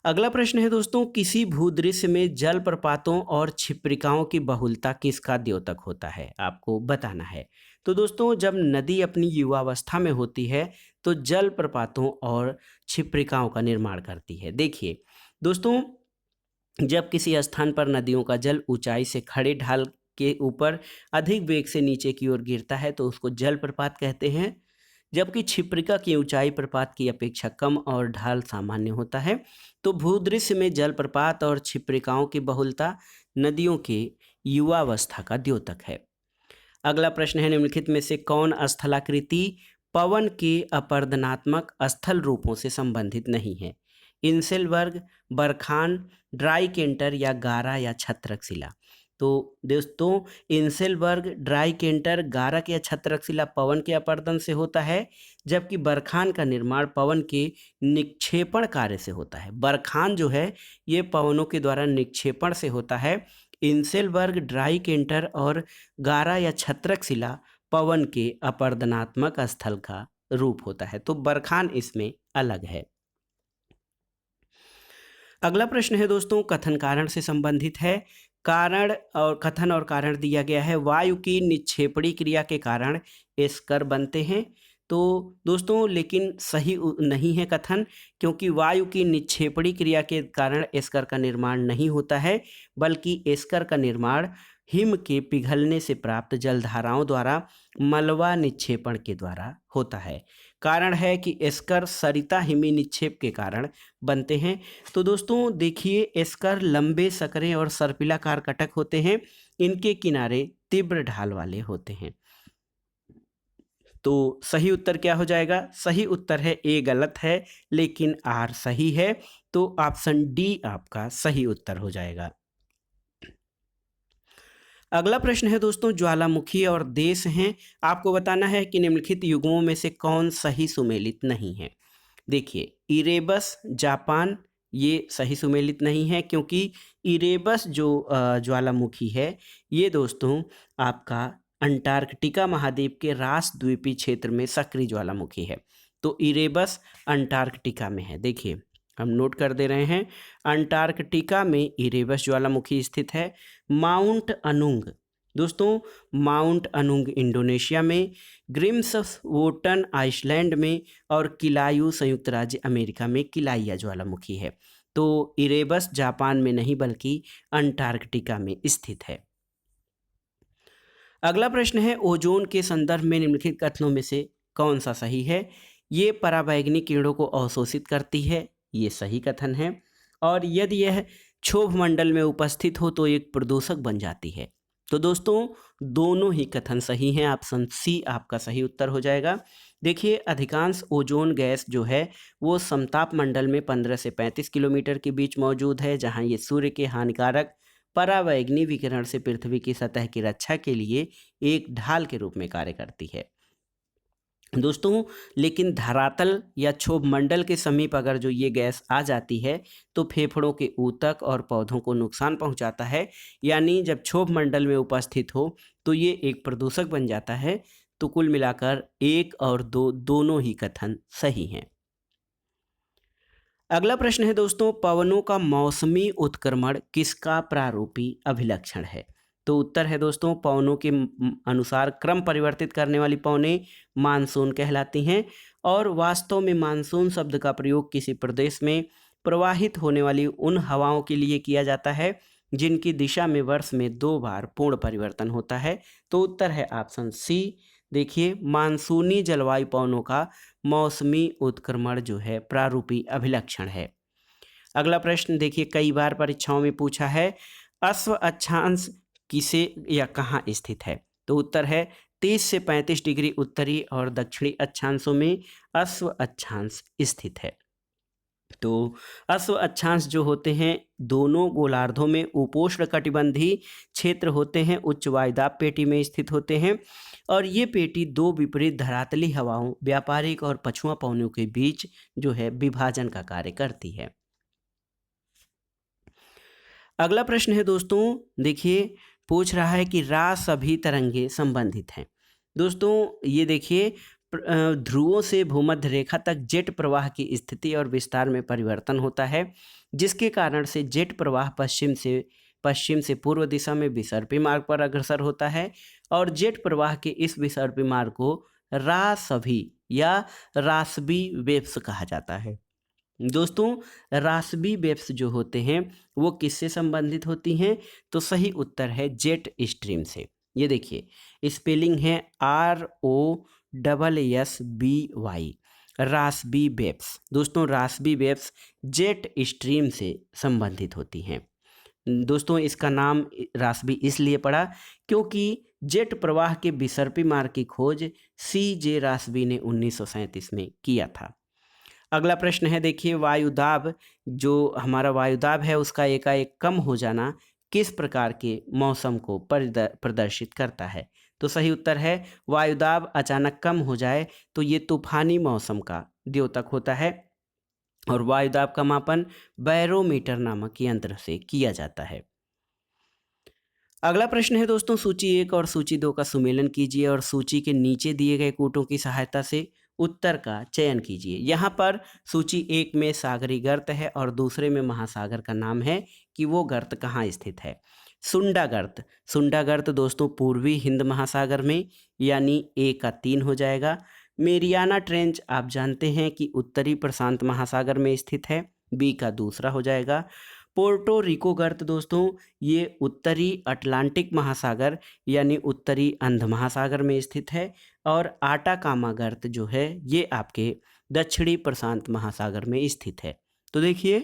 अगला प्रश्न है दोस्तों, किसी भूदृश्य में जलप्रपातों और छिप्रिकाओं की बहुलता किसका द्योतक होता है, आपको बताना है। तो दोस्तों जब नदी अपनी युवावस्था में होती है तो जलप्रपातों और छिप्रिकाओं का निर्माण करती है। देखिए दोस्तों, जब किसी स्थान पर नदियों का जल ऊंचाई से खड़े ढाल के ऊपर अधिक वेग से नीचे की ओर गिरता है तो उसको जलप्रपात कहते हैं, जबकि छिप्रिका की ऊंचाई प्रपात की अपेक्षा कम और ढाल सामान्य होता है। तो भूदृश्य में जलप्रपात और छिप्रिकाओं की बहुलता नदियों के युवावस्था का द्योतक है। अगला प्रश्न है, निम्नलिखित में से कौन स्थलाकृति पवन के अपर्दनात्मक स्थल रूपों से संबंधित नहीं है? इंसेलबर्ग, बरखान, ड्राई केंटर या गारा या छत्रक शिला। तो दोस्तों इंसेलबर्ग, ड्राई केंटर, गारक या छत्रक शिला पवन के अपर्दन से होता है, जबकि बरखान का निर्माण पवन के निक्षेपण कार्य से होता है। बरखान जो है ये पवनों के द्वारा निक्षेपण से होता है। इंसेलबर्ग, ड्राई केंटर और गारा या छत्रक शिला पवन के अपर्दनात्मक स्थल का रूप होता है, तो बरखान इसमें अलग है। अगला प्रश्न है दोस्तों, कथन कारण से संबंधित है। कारण और कथन और कारण दिया गया है, वायु की निक्षेपणी क्रिया के कारण स्कर बनते हैं। तो दोस्तों लेकिन सही नहीं है कथन, क्योंकि वायु की निक्षेपणी क्रिया के कारण स्कर का निर्माण नहीं होता है, बल्कि स्कर का निर्माण हिम के पिघलने से प्राप्त जलधाराओं द्वारा मलबा निक्षेपण के द्वारा होता है। कारण है कि स्कर सरिता हिमी निक्षेप के कारण बनते हैं। तो दोस्तों देखिए, स्कर लंबे, सकरे और सर्पिलाकार कटक होते हैं। इनके किनारे तीव्र ढाल वाले होते हैं। तो सही उत्तर क्या हो जाएगा? सही उत्तर है ए गलत है, लेकिन आर सही है। तो ऑप्शन डी आपका सही उत्तर हो जाएगा। अगला प्रश्न है दोस्तों, ज्वालामुखी और देश हैं। आपको बताना है कि निम्नलिखित युग्मों में से कौन सही सुमेलित नहीं है। देखिए, इरेबस जापान ये सही सुमेलित नहीं है, क्योंकि इरेबस जो ज्वालामुखी है ये दोस्तों आपका अंटार्कटिका महाद्वीप के रास द्वीपीय क्षेत्र में सक्रिय ज्वालामुखी है। तो इरेबस अंटार्कटिका में है। देखिए हम नोट कर दे रहे हैं, अंटार्कटिका में इरेबस ज्वालामुखी स्थित है। माउंट अनुंग दोस्तों, माउंट अनुंग इंडोनेशिया में, ग्रिम्सवोटन आइसलैंड में और किलायू संयुक्त राज्य अमेरिका में किलाइया ज्वालामुखी है। तो इरेबस जापान में नहीं बल्कि अंटार्कटिका में स्थित है। अगला प्रश्न है, ओजोन के संदर्भ में निम्नलिखित कथनों में से कौन सा सही है? ये पराबैंगनी किरणों को अवशोषित करती है, ये सही कथन है। और यदि यह क्षोभ मंडल में उपस्थित हो तो एक प्रदूषक बन जाती है। तो दोस्तों दोनों ही कथन सही हैं, ऑप्शन सी आपका सही उत्तर हो जाएगा। देखिए, अधिकांश ओजोन गैस जो है वो समताप मंडल में 15 से 35 किलोमीटर के बीच मौजूद है, जहां ये सूर्य के हानिकारक पराबैंगनी विकिरण से पृथ्वी की सतह की रक्षा के लिए एक ढाल के रूप में कार्य करती है दोस्तों। लेकिन धरातल या क्षोभ मंडल के समीप अगर जो ये गैस आ जाती है तो फेफड़ों के ऊतक और पौधों को नुकसान पहुंचाता है। यानी जब क्षोभ मंडल में उपस्थित हो तो ये एक प्रदूषक बन जाता है। तो कुल मिलाकर एक और दो दोनों ही कथन सही हैं। अगला प्रश्न है दोस्तों, पवनों का मौसमी उत्क्रमण किसका प्रारूपी अभिलक्षण है? तो उत्तर है दोस्तों, पवनों के अनुसार क्रम परिवर्तित करने वाली पवनें मानसून कहलाती हैं। और वास्तव में मानसून शब्द का प्रयोग किसी प्रदेश में प्रवाहित होने वाली उन हवाओं के लिए किया जाता है जिनकी दिशा में वर्ष में 2 बार पूर्ण परिवर्तन होता है। तो उत्तर है ऑप्शन सी। देखिए, मानसूनी जलवायु पवनों का मौसमी उत्क्रमण जो है प्रारूपी अभिलक्षण है। अगला प्रश्न देखिए, कई बार परीक्षाओं में पूछा है, अश्व अक्षांश किसे या कहाँ स्थित है? तो उत्तर है 30 से 35 डिग्री उत्तरी और दक्षिणी अक्षांशों में अश्व अक्षांश स्थित है। तो अश्व अक्षांश जो होते हैं दोनों गोलार्धों में उपोष्णकटिबंधीय क्षेत्र होते हैं, उच्च वायुदाब पेटी में स्थित होते हैं और ये पेटी दो विपरीत धरातली हवाओं व्यापारिक और पछुआ पवनों के बीच जो है विभाजन का कार्य करती है। अगला प्रश्न है दोस्तों, देखिए पूछ रहा है कि सभी तरंगे संबंधित हैं। दोस्तों ये देखिए ध्रुवों से भूमध्य रेखा तक जेट प्रवाह की स्थिति और विस्तार में परिवर्तन होता है, जिसके कारण से जेट प्रवाह पश्चिम से पूर्व दिशा में विसर्पी मार्ग पर अग्रसर होता है और जेट प्रवाह के इस विसर्पी मार्ग को रासभी या रासबी वेव्स कहा जाता है। दोस्तों रासबी वेव्स जो होते हैं वो किससे संबंधित होती हैं? तो सही उत्तर है जेट स्ट्रीम से। ये देखिए स्पेलिंग है ROSSBY, रासबी वेव्स। दोस्तों रासबी वेव्स जेट स्ट्रीम से संबंधित होती हैं। दोस्तों इसका नाम रासबी इसलिए पड़ा क्योंकि जेट प्रवाह के विसर्पी मार्ग की खोज CJ रासबी ने 1937 में किया था। अगला प्रश्न है, देखिए वायुदाब, जो हमारा वायुदाब है उसका एकाएक कम हो जाना किस प्रकार के मौसम को प्रदर्शित करता है? तो सही उत्तर है वायुदाब अचानक कम हो जाए तो ये तूफानी मौसम का द्योतक होता है और वायुदाब का मापन बैरोमीटर नामक यंत्र से किया जाता है। अगला प्रश्न है दोस्तों, सूची 1 और सूची 2 का सुमेलन कीजिए और सूची के नीचे दिए गए कूटों की सहायता से उत्तर का चयन कीजिए। यहाँ पर सूची 1 में सागरी गर्त है और दूसरे में महासागर का नाम है कि वो गर्त कहाँ स्थित है। सुंडा गर्त, सुंडा गर्त दोस्तों पूर्वी हिंद महासागर में, यानी A का 3 हो जाएगा। मेरियाना ट्रेंच आप जानते हैं कि उत्तरी प्रशांत महासागर में स्थित है, B का दूसरा हो जाएगा। पोर्टो रिको गर्त दोस्तों ये उत्तरी अटलांटिक महासागर यानी उत्तरी अंध महासागर में स्थित है और आटाकामा गर्त जो है ये आपके दक्षिणी प्रशांत महासागर में स्थित है। तो देखिए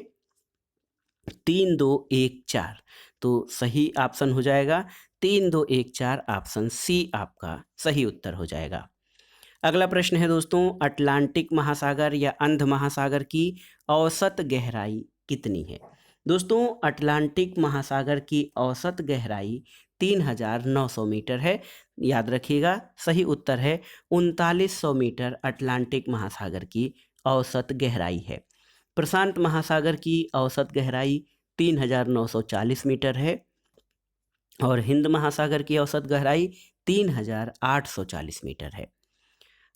3 2 1 4, तो सही ऑप्शन हो जाएगा 3 2 1 4, ऑप्शन C आपका सही उत्तर हो जाएगा। अगला प्रश्न है दोस्तों, अटलांटिक महासागर या अंध महासागर की औसत गहराई कितनी है? दोस्तों अटलांटिक महासागर की औसत गहराई 3900 मीटर है। याद रखिएगा सही उत्तर है 3900 मीटर अटलांटिक महासागर की औसत गहराई है। प्रशांत महासागर की औसत गहराई 3940 मीटर है और हिंद महासागर की औसत गहराई 3840 मीटर है।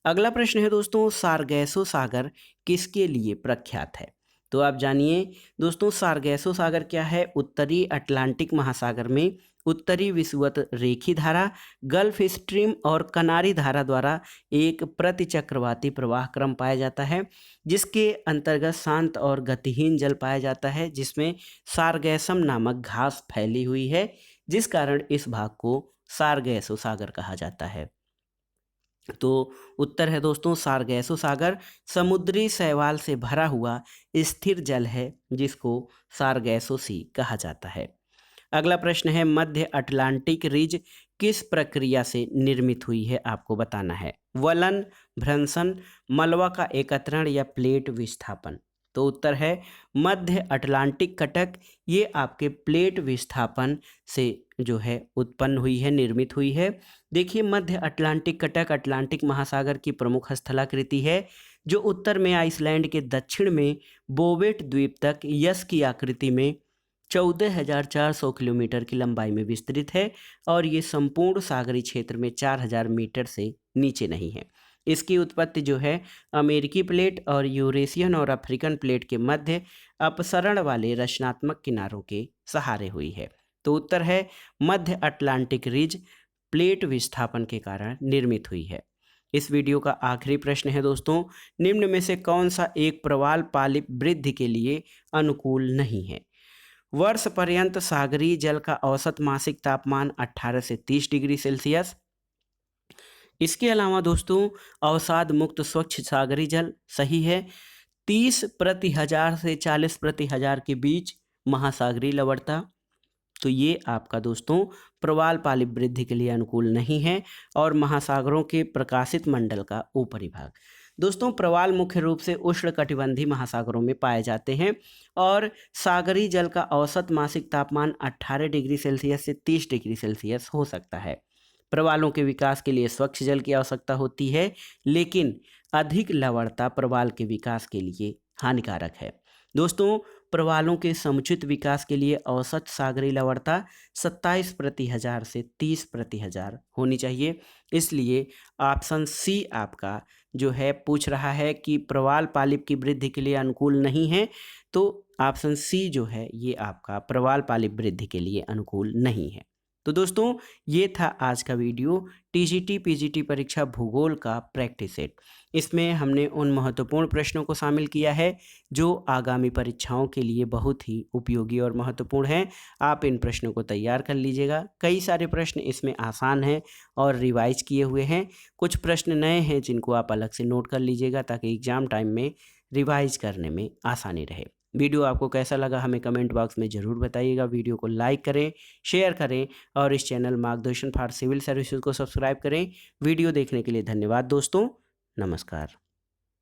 अगला प्रश्न है दोस्तों, सारगैसो सागर किसके लिए प्रख्यात है? तो आप जानिए दोस्तों सारगैसो सागर क्या है? उत्तरी अटलांटिक महासागर में उत्तरी विषुवत रेखी धारा, गल्फ स्ट्रीम और कनारी धारा द्वारा एक प्रतिचक्रवाती प्रवाह क्रम पाया जाता है, जिसके अंतर्गत शांत और गतिहीन जल पाया जाता है, जिसमें सारगैसम नामक घास फैली हुई है, जिस कारण इस भाग को सारगैसो सागर कहा जाता है। तो उत्तर है दोस्तों सारगैसो सागर समुद्री शैवाल से भरा हुआ स्थिर जल है, जिसको सारगैसो सी कहा जाता है। अगला प्रश्न है, मध्य अटलांटिक रिज किस प्रक्रिया से निर्मित हुई है? आपको बताना है। वलन, भ्रंशन, मलबा का एकत्रण या प्लेट विस्थापन? तो उत्तर है मध्य अटलांटिक कटक, ये आपके प्लेट विस्थापन से जो है उत्पन्न हुई है, निर्मित हुई है। देखिए मध्य अटलांटिक कटक अटलांटिक महासागर की प्रमुख स्थलाकृति है, जो उत्तर में आइसलैंड के दक्षिण में बोवेट द्वीप तक यस की आकृति में 14,400 किलोमीटर की लंबाई में विस्तृत है और ये संपूर्ण सागरी क्षेत्र में 4,000 मीटर से नीचे नहीं है। इसकी उत्पत्ति जो है अमेरिकी प्लेट और यूरेशियन और अफ्रीकन प्लेट के मध्य अपसरण वाले रचनात्मक किनारों के सहारे हुई है। तो उत्तर है मध्य अटलांटिक रिज प्लेट विस्थापन के कारण निर्मित हुई है। इस वीडियो का आखिरी प्रश्न है दोस्तों, निम्न में से कौन सा एक प्रवाल पालिप वृद्धि के लिए अनुकूल नहीं है? वर्ष पर्यंत सागरीय जल का औसत मासिक तापमान 18 से 30 डिग्री सेल्सियस। इसके अलावा दोस्तों अवसाद मुक्त स्वच्छ सागरी जल सही है 30 प्रति हजार से 40 प्रति हजार के बीच महासागरीय लवणता। तो ये आपका दोस्तों प्रवाल पालिप वृद्धि के लिए अनुकूल नहीं है और महासागरों के प्रकाशित मंडल का ऊपरी भाग। दोस्तों प्रवाल मुख्य रूप से उष्णकटिबंधीय महासागरों में पाए जाते हैं और सागरी जल का औसत मासिक तापमान 18 डिग्री सेल्सियस से 30 डिग्री सेल्सियस हो सकता है। प्रवालों के विकास के लिए स्वच्छ जल की आवश्यकता होती है, लेकिन अधिक लवणता प्रवाल के विकास के लिए हानिकारक है। दोस्तों प्रवालों के समुचित विकास के लिए औसत सागरी लवणता 27 प्रति हजार से 30 प्रति हजार होनी चाहिए। इसलिए ऑप्शन सी आपका जो है पूछ रहा है कि प्रवाल पालिप की वृद्धि के लिए अनुकूल नहीं है, तो ऑप्शन सी जो है ये आपका प्रवाल पालिप वृद्धि के लिए अनुकूल नहीं है। तो दोस्तों ये था आज का वीडियो टीजीटी पीजीटी परीक्षा भूगोल का प्रैक्टिस सेट। इसमें हमने उन महत्वपूर्ण प्रश्नों को शामिल किया है जो आगामी परीक्षाओं के लिए बहुत ही उपयोगी और महत्वपूर्ण हैं। आप इन प्रश्नों को तैयार कर लीजिएगा। कई सारे प्रश्न इसमें आसान हैं और रिवाइज किए हुए हैं। कुछ प्रश्न नए हैं जिनको आप अलग से नोट कर लीजिएगा ताकि एग्जाम टाइम में रिवाइज करने में आसानी रहे। वीडियो आपको कैसा लगा हमें कमेंट बॉक्स में ज़रूर बताइएगा। वीडियो को लाइक करें, शेयर करें और इस चैनल मार्गदर्शन फॉर सिविल सर्विसेज को सब्सक्राइब करें। वीडियो देखने के लिए धन्यवाद दोस्तों। नमस्कार।